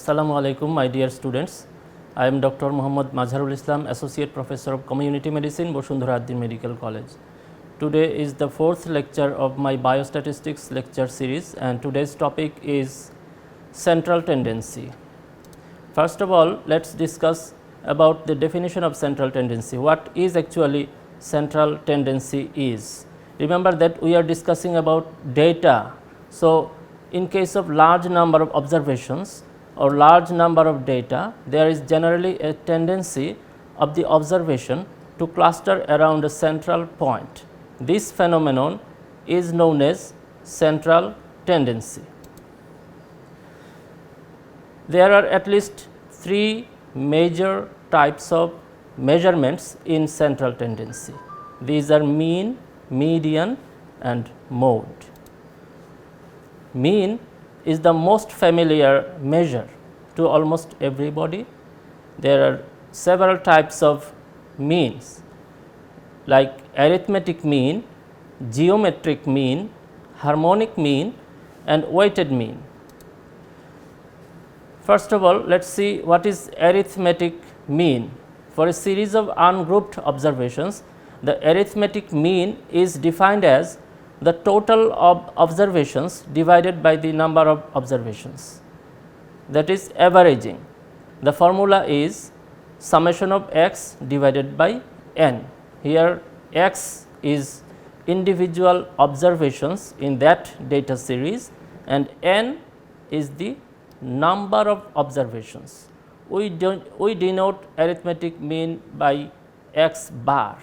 Assalamu alaikum, my dear students. I am Dr. Mohammad Mazharul, Associate Professor of Community Medicine, Bashundhara Ad-din Medical College. Today is the fourth lecture of my Biostatistics lecture series, and today's topic is central tendency. First of all, let us discuss about the definition of central tendency. What is actually central tendency is? Remember that we are discussing about data. So, in case of large number of observations or large number of data, there is generally a tendency of the observation to cluster around a central point. This phenomenon is known as central tendency. There are at least three major types of measurements in central tendency. These are mean, median and mode. Mean is the most familiar measure to almost everybody. There are several types of means like arithmetic mean, geometric mean, harmonic mean and weighted mean. First of all, let us see what is arithmetic mean. For a series of ungrouped observations, the arithmetic mean is defined as the total of observations divided by the number of observations, that is averaging. The formula is summation of x divided by n. Here x is individual observations in that data series and n is the number of observations. We denote arithmetic mean by x bar.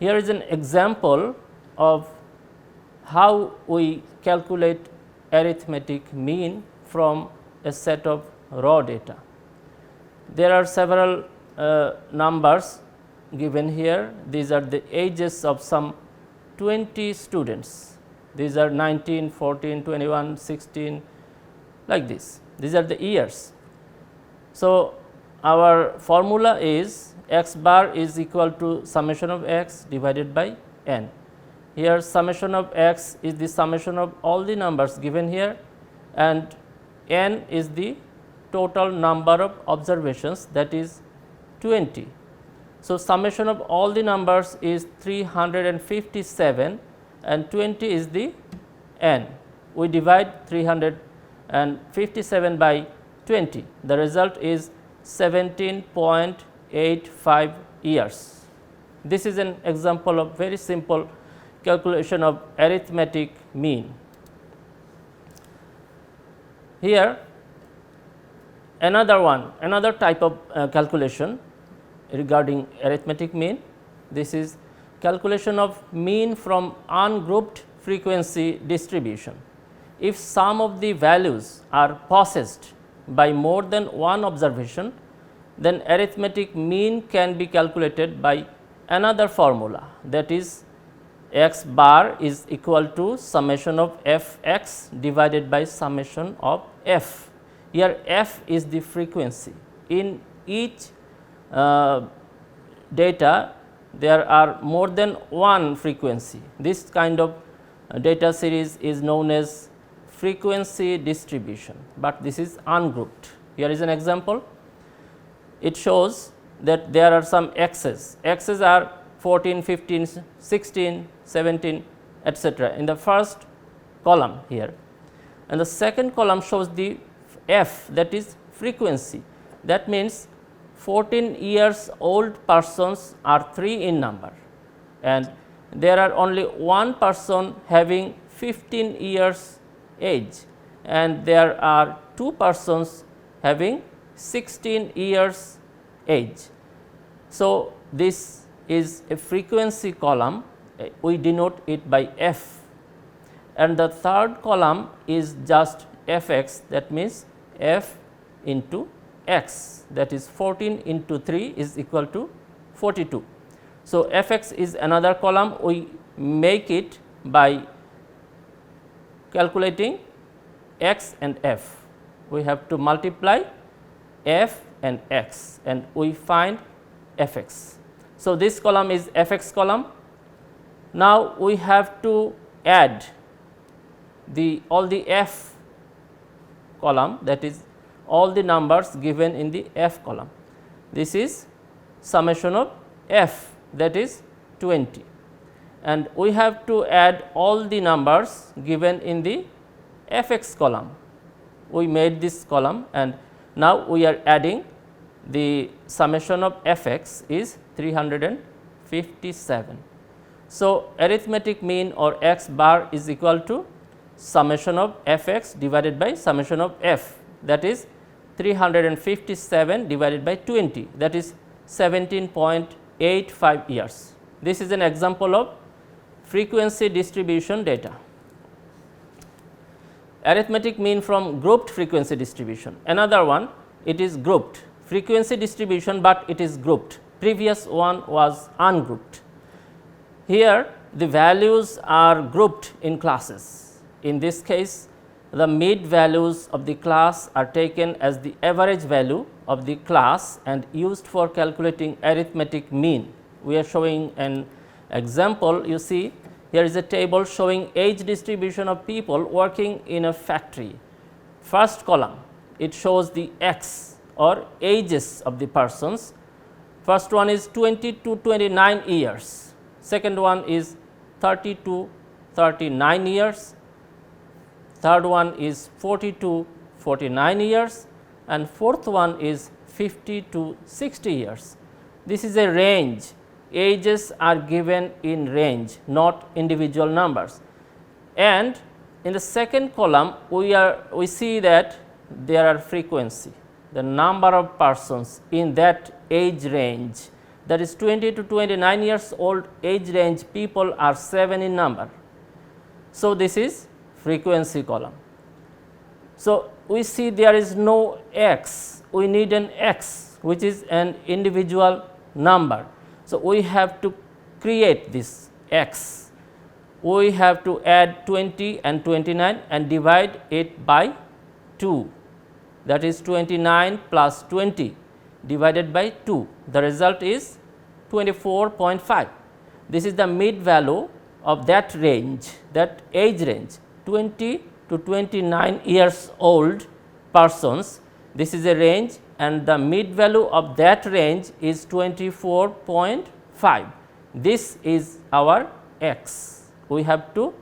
Here is an example of how we calculate arithmetic mean from a set of raw data. There are several numbers given here. These are the ages of some 20 students. These are 19, 14, 21, 16 like this. These are the years. So, our formula is x bar is equal to summation of x divided by n. Here summation of x is the summation of all the numbers given here and n is the total number of observations, that is 20. So, summation of all the numbers is 357 and 20 is the n. We divide 357 by 20. The result is 17.85 years. This is an example of very simple calculation of arithmetic mean. Here another type of calculation regarding arithmetic mean. This is calculation of mean from ungrouped frequency distribution. If some of the values are possessed by more than one observation, then arithmetic mean can be calculated by another formula, that is x bar is equal to summation of f x divided by summation of f. Here f is the frequency. In each data there are more than one frequency. This kind of data series is known as frequency distribution, but this is ungrouped. Here is an example. It shows that there are some x's. X's are 14, 15, 16, 17, etc. in the first column here, and the second column shows the f, that is frequency. That means 14 years old persons are 3 in number and there are only one person having 15 years age and there are 2 persons having 16 years age. So, this is a frequency column, we denote it by f, and the third column is just f x, that means f into x, that is 14 into 3 is equal to 42. So, f x is another column, we make it by calculating x and f. We have to multiply f and x and we find f x. So, this column is f x column. Now, we have to add all the f column, that is all the numbers given in the f column. This is summation of f, that is 20, and we have to add all the numbers given in the fx column. We made this column and now we are adding the summation of fx is 357. So, arithmetic mean or x bar is equal to summation of fx divided by summation of f, that is 357 divided by 20, that is 17.85 years. This is an example of frequency distribution data. Arithmetic mean from grouped frequency distribution. Another one, it is grouped frequency distribution, but it is grouped. Previous one was ungrouped. Here the values are grouped in classes. In this case, the mid values of the class are taken as the average value of the class and used for calculating arithmetic mean. We are showing an example. You see, here is a table showing age distribution of people working in a factory. First column, it shows the x or ages of the persons. First one is 20 to 29 years, second one is 30 to 39 years, third one is 40 to 49 years, and fourth one is 50 to 60 years. This is a range. Ages are given in range, not individual numbers. And in the second column, we see that there are frequency, the number of persons in that age range, that is 20 to 29 years old age range people are 7 in number. So, this is frequency column. So, we see there is no x, we need an x which is an individual number. So, we have to create this x, we have to add 20 and 29 and divide it by 2, that is 29 plus 20 divided by 2, the result is 24.5. This is the mid value of that range, that age range, 20 to 29 years old persons. This is a range and the mid value of that range is 24.5. This is our x. We have to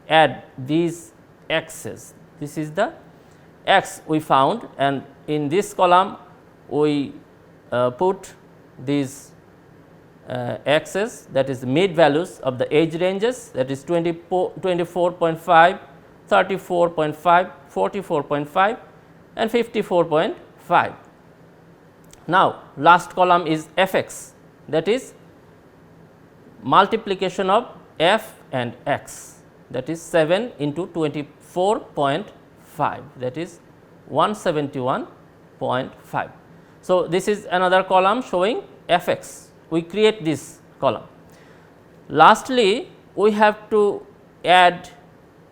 add these x's. This is the x we found, and in this column we put these x's, that is mid values of the age ranges, that is 24.5, 34.5, 44.5 and 54.5. Now, last column is fx, that is multiplication of f and x, that is 7 into 24.5, that is 171.5. So, this is another column showing fx. We create this column. Lastly, we have to add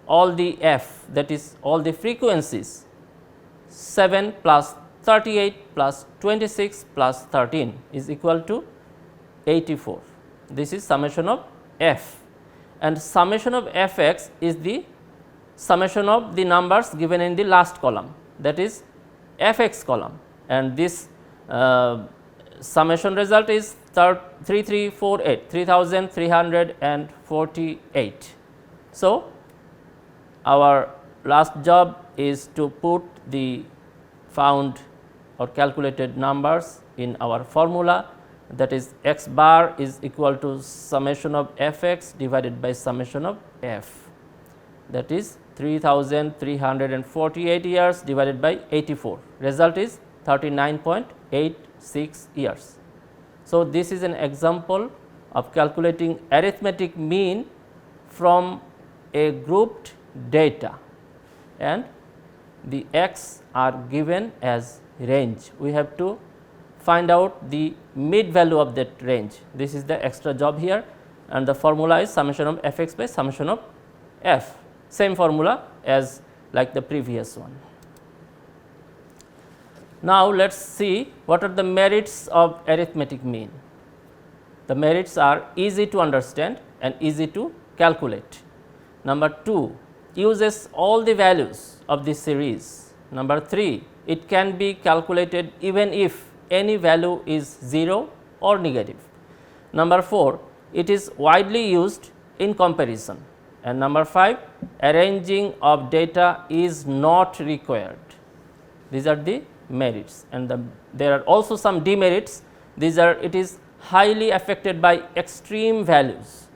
all the f, that is all the frequencies, 7 plus 38 plus 26 plus 13 is equal to 84. This is summation of f, and summation of fx is the summation of the numbers given in the last column, that is fx column, and this summation result is 3348. So, our last job is to put the found or calculated numbers in our formula, that is x bar is equal to summation of fx divided by summation of f, that is 3348 years divided by 84, result is 39.86 years. So, this is an example of calculating arithmetic mean from a grouped data, and the x are given as range. We have to find out the mid value of that range. This is the extra job here, and the formula is summation of fx by summation of f, same formula as like the previous one. Now, let us see what are the merits of arithmetic mean. The merits are easy to understand and easy to calculate. Number 2, uses all the values of this series Number 3, it can be calculated even if any value is 0 or negative. Number 4, it is widely used in comparison. And number 5, arranging of data is not required. These are the merits, and there are also some demerits. These are, it is highly affected by extreme values.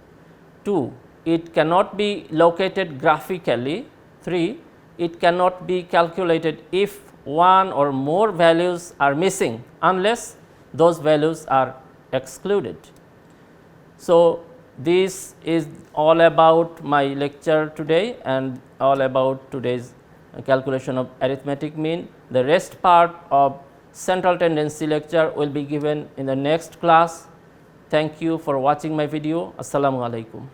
2, it cannot be located graphically. 3, it cannot be calculated if one or more values are missing unless those values are excluded. So, this is all about my lecture today and all about today's calculation of arithmetic mean. The rest part of central tendency lecture will be given in the next class. Thank you for watching my video. Assalamu alaikum.